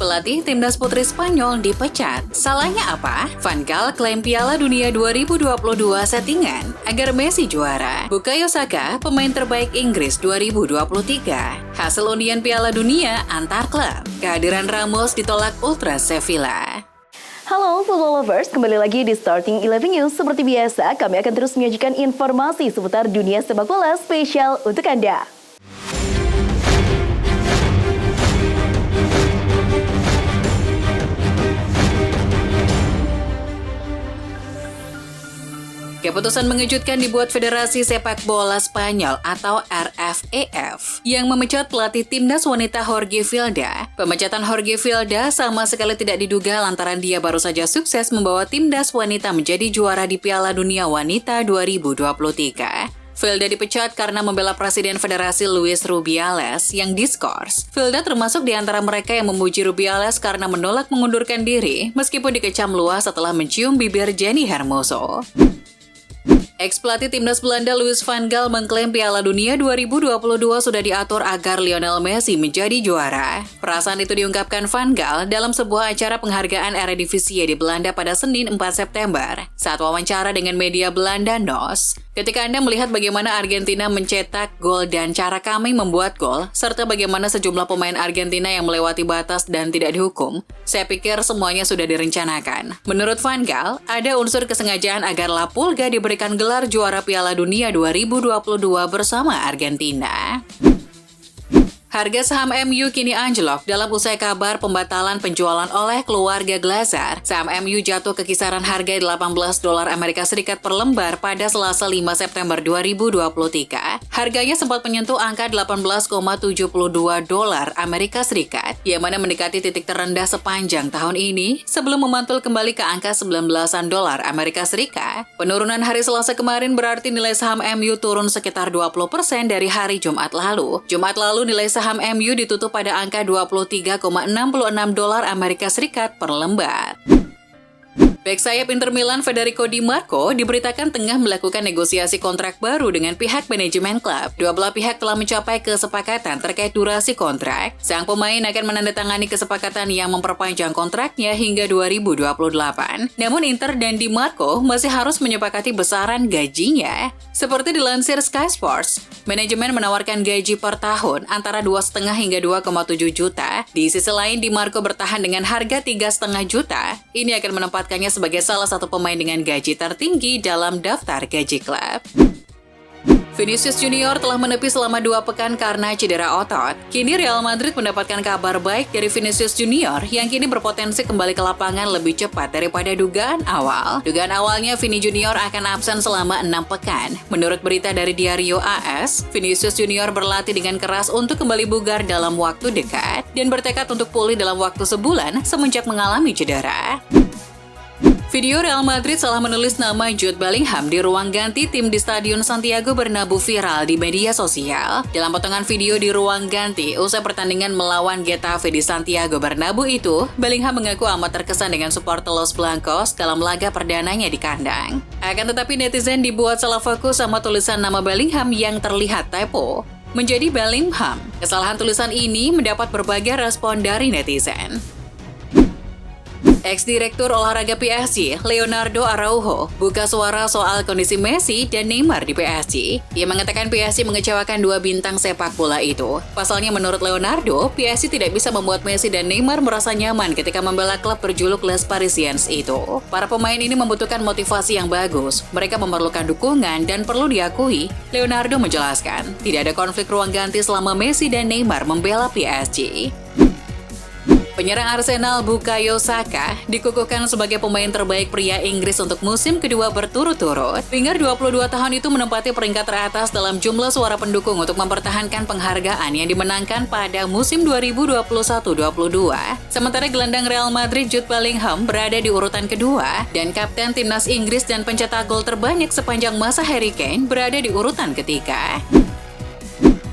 Pelatih timnas putri Spanyol dipecat. Salahnya apa? Van Gaal klaim Piala Dunia 2022 settingan agar Messi juara. Bukayo Saka, pemain terbaik Inggris 2023. Hasil undian Piala Dunia antar klub. Kehadiran Ramos ditolak Ultras Sevilla. Halo football lovers, kembali lagi di Starting 11 News. Seperti biasa, kami akan terus menyajikan informasi seputar dunia sepak bola spesial untuk Anda. Keputusan mengejutkan dibuat Federasi Sepak Bola Spanyol atau RFEF yang memecat pelatih timnas wanita Jorge Vilda. Pemecatan Jorge Vilda sama sekali tidak diduga lantaran dia baru saja sukses membawa timnas wanita menjadi juara di Piala Dunia Wanita 2023. Vilda dipecat karena membela Presiden Federasi Luis Rubiales yang diskors. Vilda termasuk di antara mereka yang memuji Rubiales karena menolak mengundurkan diri meskipun dikecam luas setelah mencium bibir Jenny Hermoso. Ex-pelatih timnas Belanda Louis van Gaal mengklaim Piala Dunia 2022 sudah diatur agar Lionel Messi menjadi juara. Perasaan itu diungkapkan Van Gaal dalam sebuah acara penghargaan Eredivisie di Belanda pada Senin 4 September saat wawancara dengan media Belanda NOS. Ketika Anda melihat bagaimana Argentina mencetak gol dan cara kami membuat gol, serta bagaimana sejumlah pemain Argentina yang melewati batas dan tidak dihukum, saya pikir semuanya sudah direncanakan. Menurut Van Gaal, ada unsur kesengajaan agar La Pulga diberikan gelar juara Piala Dunia 2022 bersama Argentina. Harga saham MU kini anjlok dalam usai kabar pembatalan penjualan oleh keluarga Glazer. Saham MU jatuh ke kisaran harga $18 Amerika Serikat per lembar pada Selasa 5 September 2023. Harganya sempat menyentuh angka $18,72 Amerika Serikat, yang mana mendekati titik terendah sepanjang tahun ini sebelum memantul kembali ke angka $19 Amerika Serikat. Penurunan hari Selasa kemarin berarti nilai saham MU turun sekitar 20% dari hari Jumat lalu. Jumat lalu nilai saham MU ditutup pada angka $23,66 Amerika Serikat per lembar. Bek sayap Inter Milan Federico Di Marco diberitakan tengah melakukan negosiasi kontrak baru dengan pihak manajemen klub. Dua belah pihak telah mencapai kesepakatan terkait durasi kontrak. Sang pemain akan menandatangani kesepakatan yang memperpanjang kontraknya hingga 2028. Namun Inter dan Di Marco masih harus menyepakati besaran gajinya. Seperti dilansir Sky Sports, manajemen menawarkan gaji per tahun antara 2,5 hingga 2,7 juta. Di sisi lain, Di Marco bertahan dengan harga 3,5 juta. Ini akan menempatkannya sebagai salah satu pemain dengan gaji tertinggi dalam daftar gaji klub. Vinicius Junior telah menepi selama 2 pekan karena cedera otot. Kini Real Madrid mendapatkan kabar baik dari Vinicius Junior yang kini berpotensi kembali ke lapangan lebih cepat daripada dugaan awal. Dugaan awalnya Vini Junior akan absen selama 6 pekan. Menurut berita dari Diario AS, Vinicius Junior berlatih dengan keras untuk kembali bugar dalam waktu dekat dan bertekad untuk pulih dalam waktu sebulan semenjak mengalami cedera. Video Real Madrid salah menulis nama Jude Bellingham di ruang ganti tim di Stadion Santiago Bernabeu viral di media sosial. Dalam potongan video di ruang ganti usai pertandingan melawan Getafe di Santiago Bernabeu itu, Bellingham mengaku amat terkesan dengan supporter Los Blancos dalam laga perdananya di kandang. Akan tetapi netizen dibuat salah fokus sama tulisan nama Bellingham yang terlihat typo menjadi Bellingham. Kesalahan tulisan ini mendapat berbagai respon dari netizen. Ex-direktur olahraga PSG, Leonardo Araujo, buka suara soal kondisi Messi dan Neymar di PSG. Ia mengatakan PSG mengecewakan 2 bintang sepak bola itu. Pasalnya menurut Leonardo, PSG tidak bisa membuat Messi dan Neymar merasa nyaman ketika membela klub berjuluk Les Parisiens itu. Para pemain ini membutuhkan motivasi yang bagus. Mereka memerlukan dukungan dan perlu diakui, Leonardo menjelaskan, tidak ada konflik ruang ganti selama Messi dan Neymar membela PSG. Penyerang Arsenal Bukayo Saka dikukuhkan sebagai pemain terbaik pria Inggris untuk musim kedua berturut-turut. Winger 22 tahun itu menempati peringkat teratas dalam jumlah suara pendukung untuk mempertahankan penghargaan yang dimenangkan pada musim 2021-22. Sementara gelandang Real Madrid Jude Bellingham berada di urutan kedua dan kapten timnas Inggris dan pencetak gol terbanyak sepanjang masa Harry Kane berada di urutan ketiga.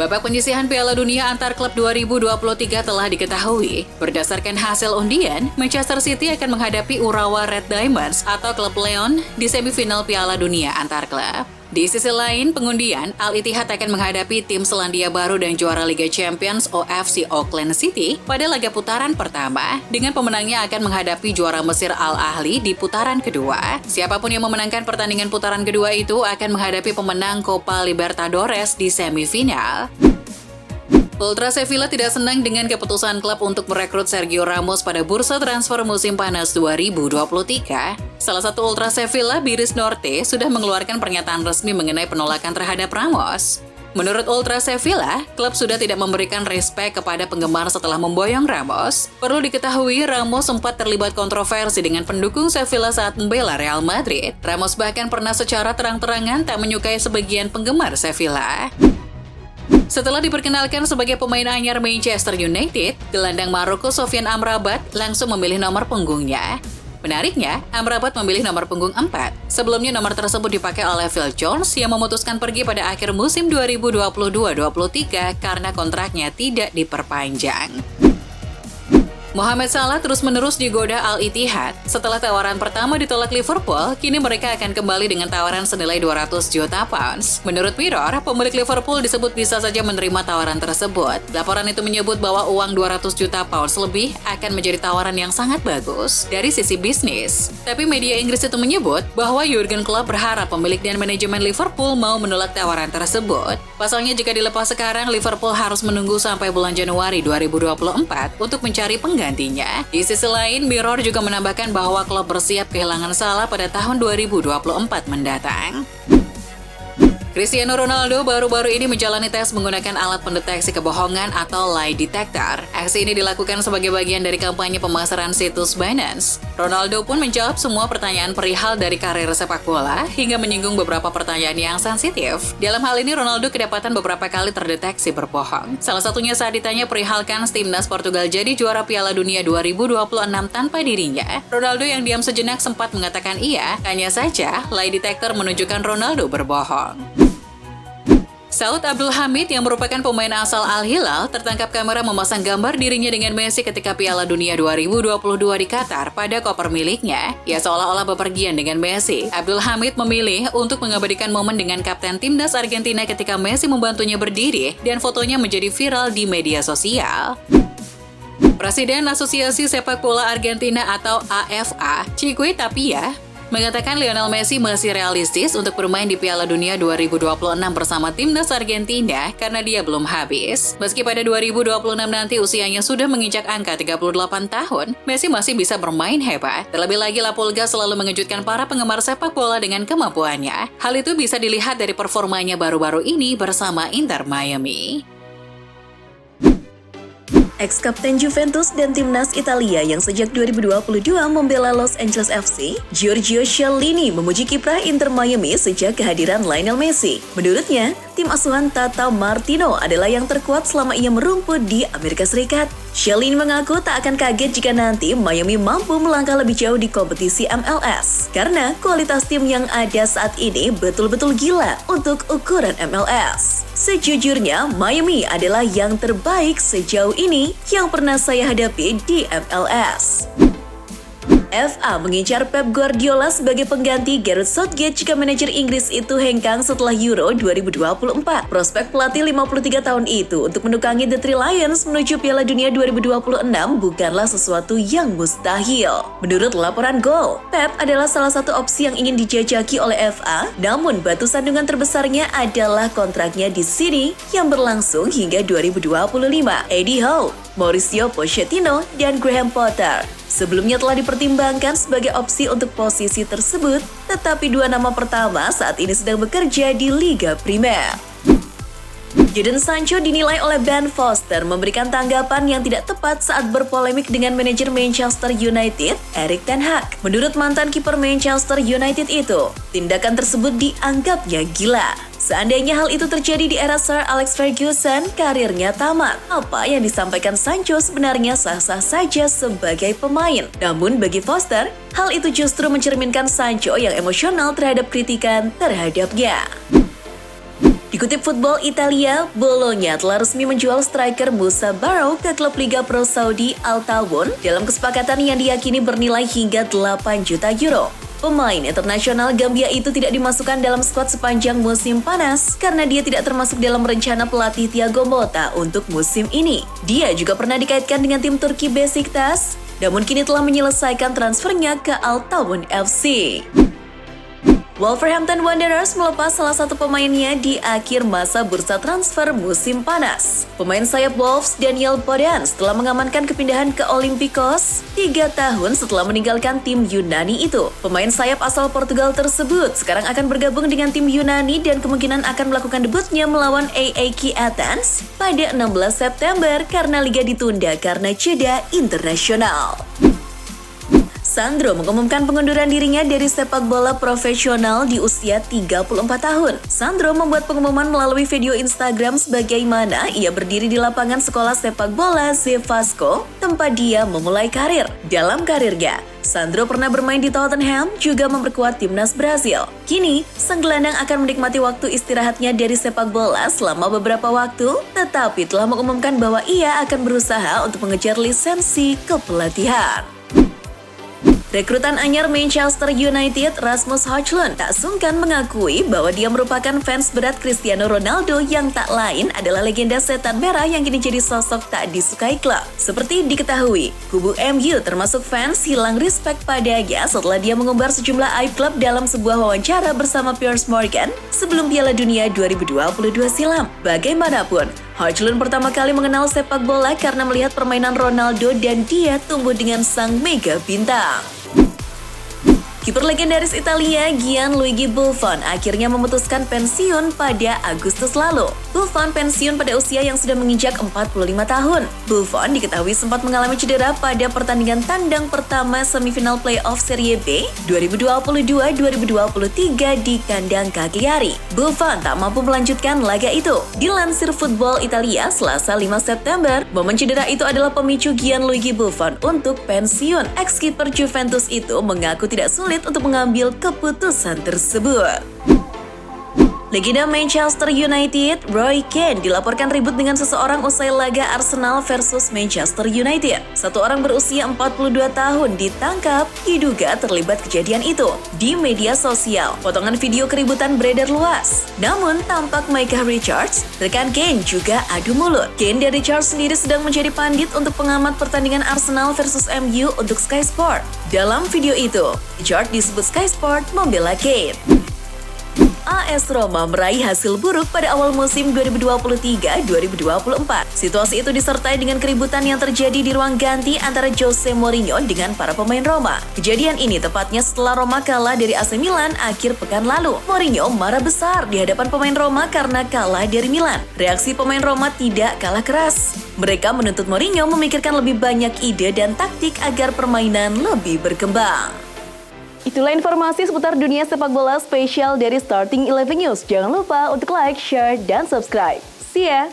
Babak penyisihan Piala Dunia antar klub 2023 telah diketahui. Berdasarkan hasil undian, Manchester City akan menghadapi Urawa Red Diamonds atau klub Leon di semifinal Piala Dunia antar klub. Di sisi lain, pengundian, Al-Ittihad akan menghadapi tim Selandia Baru dan juara Liga Champions OFC Auckland City pada laga putaran pertama, dengan pemenangnya akan menghadapi juara Mesir Al-Ahli di putaran kedua. Siapapun yang memenangkan pertandingan putaran kedua itu akan menghadapi pemenang Copa Libertadores di semifinal. Ultra Sevilla tidak senang dengan keputusan klub untuk merekrut Sergio Ramos pada bursa transfer musim panas 2023. Salah satu Ultra Sevilla, Biris Norte, sudah mengeluarkan pernyataan resmi mengenai penolakan terhadap Ramos. Menurut Ultra Sevilla, klub sudah tidak memberikan respek kepada penggemar setelah memboyong Ramos. Perlu diketahui, Ramos sempat terlibat kontroversi dengan pendukung Sevilla saat membela Real Madrid. Ramos bahkan pernah secara terang-terangan tak menyukai sebagian penggemar Sevilla. Setelah diperkenalkan sebagai pemain anyar Manchester United, gelandang Maroko Sofyan Amrabat langsung memilih nomor punggungnya. Menariknya, Amrabat memilih nomor punggung 4. Sebelumnya nomor tersebut dipakai oleh Phil Jones yang memutuskan pergi pada akhir musim 2022-23 karena kontraknya tidak diperpanjang. Mohamed Salah terus-menerus digoda Al-Ittihad. Setelah tawaran pertama ditolak Liverpool, kini mereka akan kembali dengan tawaran senilai 200 juta pounds. Menurut Mirror, pemilik Liverpool disebut bisa saja menerima tawaran tersebut. Laporan itu menyebut bahwa uang 200 juta pounds lebih akan menjadi tawaran yang sangat bagus dari sisi bisnis. Tapi media Inggris itu menyebut bahwa Jurgen Klopp berharap pemilik dan manajemen Liverpool mau menolak tawaran tersebut. Pasalnya jika dilepas sekarang, Liverpool harus menunggu sampai bulan Januari 2024 untuk mencari penggantinya. Di sisi lain, Mirror juga menambahkan bahwa klub bersiap kehilangan Salah pada tahun 2024 mendatang. Cristiano Ronaldo baru-baru ini menjalani tes menggunakan alat pendeteksi kebohongan atau lie detector. Aksi ini dilakukan sebagai bagian dari kampanye pemasaran situs Binance. Ronaldo pun menjawab semua pertanyaan perihal dari karir sepak bola hingga menyinggung beberapa pertanyaan yang sensitif. Dalam hal ini, Ronaldo kedapatan beberapa kali terdeteksi berbohong. Salah satunya saat ditanya perihalkan timnas Portugal jadi juara Piala Dunia 2026 tanpa dirinya. Ronaldo yang diam sejenak sempat mengatakan iya, hanya saja lie detector menunjukkan Ronaldo berbohong. Saud Abdul Hamid yang merupakan pemain asal Al Hilal tertangkap kamera memasang gambar dirinya dengan Messi ketika Piala Dunia 2022 di Qatar pada koper miliknya. Ia seolah-olah bepergian dengan Messi. Abdul Hamid memilih untuk mengabadikan momen dengan kapten timnas Argentina ketika Messi membantunya berdiri dan fotonya menjadi viral di media sosial. Presiden Asosiasi Sepak Bola Argentina atau AFA, Chiqui Tapia, mengatakan Lionel Messi masih realistis untuk bermain di Piala Dunia 2026 bersama timnas Argentina karena dia belum habis. Meski pada 2026 nanti usianya sudah menginjak angka 38 tahun, Messi masih bisa bermain hebat. Terlebih lagi, La Pulga selalu mengejutkan para penggemar sepak bola dengan kemampuannya. Hal itu bisa dilihat dari performanya baru-baru ini bersama Inter Miami. Ex-kapten Juventus dan timnas Italia yang sejak 2022 membela Los Angeles FC, Giorgio Chiellini memuji kiprah Inter Miami sejak kehadiran Lionel Messi. Menurutnya, tim asuhan Tata Martino adalah yang terkuat selama ia merumput di Amerika Serikat. Chiellini mengaku tak akan kaget jika nanti Miami mampu melangkah lebih jauh di kompetisi MLS, karena kualitas tim yang ada saat ini betul-betul gila untuk ukuran MLS. Sejujurnya, Miami adalah yang terbaik sejauh ini yang pernah saya hadapi di MLS. FA mengincar Pep Guardiola sebagai pengganti Gareth Southgate jika manajer Inggris itu hengkang setelah Euro 2024. Prospek pelatih 53 tahun itu untuk menukangi The Three Lions menuju Piala Dunia 2026 bukanlah sesuatu yang mustahil. Menurut laporan Goal, Pep adalah salah satu opsi yang ingin dijajaki oleh FA, namun batu sandungan terbesarnya adalah kontraknya di sini yang berlangsung hingga 2025. Eddie Howe, Mauricio Pochettino, dan Graham Potter sebelumnya telah dipertimbangkan sebagai opsi untuk posisi tersebut, tetapi dua nama pertama saat ini sedang bekerja di Liga Primer. Jadon Sancho dinilai oleh Ben Foster memberikan tanggapan yang tidak tepat saat berpolemik dengan manajer Manchester United, Erik ten Hag. Menurut mantan kiper Manchester United itu, tindakan tersebut dianggapnya gila. Seandainya hal itu terjadi di era Sir Alex Ferguson, karirnya tamat. Apa yang disampaikan Sancho sebenarnya sah-sah saja sebagai pemain. Namun bagi Foster, hal itu justru mencerminkan Sancho yang emosional terhadap kritikan terhadapnya. Dikutip Football Italia, Bologna telah resmi menjual striker Moussa Barrow ke klub Liga Pro Saudi Al Tawun dalam kesepakatan yang diyakini bernilai hingga 8 juta euro. Pemain internasional Gambia itu tidak dimasukkan dalam skuad sepanjang musim panas karena dia tidak termasuk dalam rencana pelatih Thiago Motta untuk musim ini. Dia juga pernah dikaitkan dengan tim Turki Beşiktaş, namun kini telah menyelesaikan transfernya ke Al Tawun FC. Wolverhampton Wanderers melepas salah satu pemainnya di akhir masa bursa transfer musim panas. Pemain sayap Wolves Daniel Podence telah mengamankan kepindahan ke Olympiacos 3 tahun setelah meninggalkan tim Yunani itu. Pemain sayap asal Portugal tersebut sekarang akan bergabung dengan tim Yunani dan kemungkinan akan melakukan debutnya melawan AEK Athens pada 16 September karena liga ditunda karena jeda internasional. Sandro mengumumkan pengunduran dirinya dari sepak bola profesional di usia 34 tahun. Sandro membuat pengumuman melalui video Instagram sebagaimana ia berdiri di lapangan sekolah sepak bola Zevasco, tempat dia memulai karir. Dalam karirnya, Sandro pernah bermain di Tottenham, juga memperkuat timnas Brasil. Kini, sang gelandang akan menikmati waktu istirahatnya dari sepak bola selama beberapa waktu, tetapi telah mengumumkan bahwa ia akan berusaha untuk mengejar lisensi kepelatihan. Rekrutan anyar Manchester United, Rasmus Højlund, tak sungkan mengakui bahwa dia merupakan fans berat Cristiano Ronaldo yang tak lain adalah legenda setan merah yang kini jadi sosok tak disukai klub. Seperti diketahui, kubu MU termasuk fans hilang respect padanya setelah dia mengumbar sejumlah aib klub dalam sebuah wawancara bersama Piers Morgan sebelum Piala Dunia 2022 silam. Bagaimanapun, Højlund pertama kali mengenal sepak bola karena melihat permainan Ronaldo dan dia tumbuh dengan sang mega bintang. Kiper legendaris Italia Gianluigi Buffon akhirnya memutuskan pensiun pada Agustus lalu. Buffon pensiun pada usia yang sudah menginjak 45 tahun. Buffon diketahui sempat mengalami cedera pada pertandingan tandang pertama semifinal playoff Serie B 2022-2023 di kandang Cagliari. Buffon tak mampu melanjutkan laga itu. Dilansir Football Italia Selasa 5 September, momen cedera itu adalah pemicu Gianluigi Buffon untuk pensiun. Ex-kiper Juventus itu mengaku tidak sulit untuk mengambil keputusan tersebut. Legenda Manchester United, Roy Keane, dilaporkan ribut dengan seseorang usai laga Arsenal versus Manchester United. Satu orang berusia 42 tahun ditangkap, diduga terlibat kejadian itu. Di media sosial, potongan video keributan beredar luas. Namun, tampak Micah Richards, rekan Keane juga adu mulut. Keane dan Richards sendiri sedang menjadi pandit untuk pengamat pertandingan Arsenal versus MU untuk Sky Sport. Dalam video itu, Richards disebut Sky Sport membela Keane. AS Roma meraih hasil buruk pada awal musim 2023-2024. Situasi itu disertai dengan keributan yang terjadi di ruang ganti antara Jose Mourinho dengan para pemain Roma. Kejadian ini tepatnya setelah Roma kalah dari AC Milan akhir pekan lalu. Mourinho marah besar di hadapan pemain Roma karena kalah dari Milan. Reaksi pemain Roma tidak kalah keras. Mereka menuntut Mourinho memikirkan lebih banyak ide dan taktik agar permainan lebih berkembang. Itulah informasi seputar dunia sepak bola spesial dari Starting 11 News. Jangan lupa untuk like, share, dan subscribe. See ya!